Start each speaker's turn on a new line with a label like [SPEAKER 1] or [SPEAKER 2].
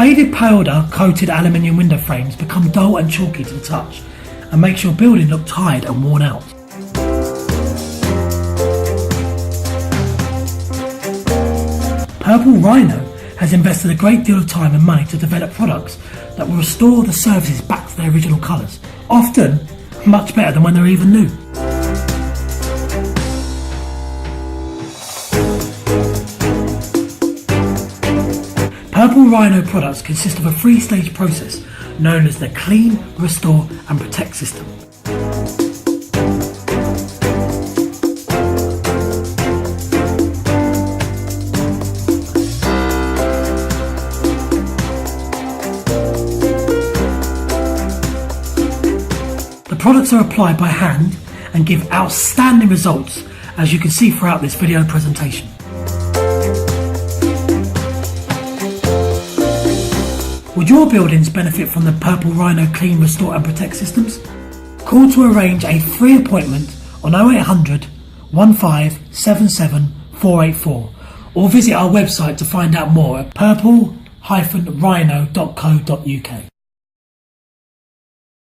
[SPEAKER 1] Faded powder coated aluminium window frames become dull and chalky to the touch and makes your building look tired and worn out. Purple Rhino has invested a great deal of time and money to develop products that will restore the surfaces back to their original colours, often much better than when they're even new. Purple Rhino products consist of a three-stage process known as the Clean, Restore and Protect system. The products are applied by hand and give outstanding results, as you can see throughout this video presentation. Would your buildings benefit from the Purple Rhino Clean, Restore and Protect systems? Call to arrange a free appointment on 0800 1577 484 or visit our website to find out more at purple-rhino.co.uk.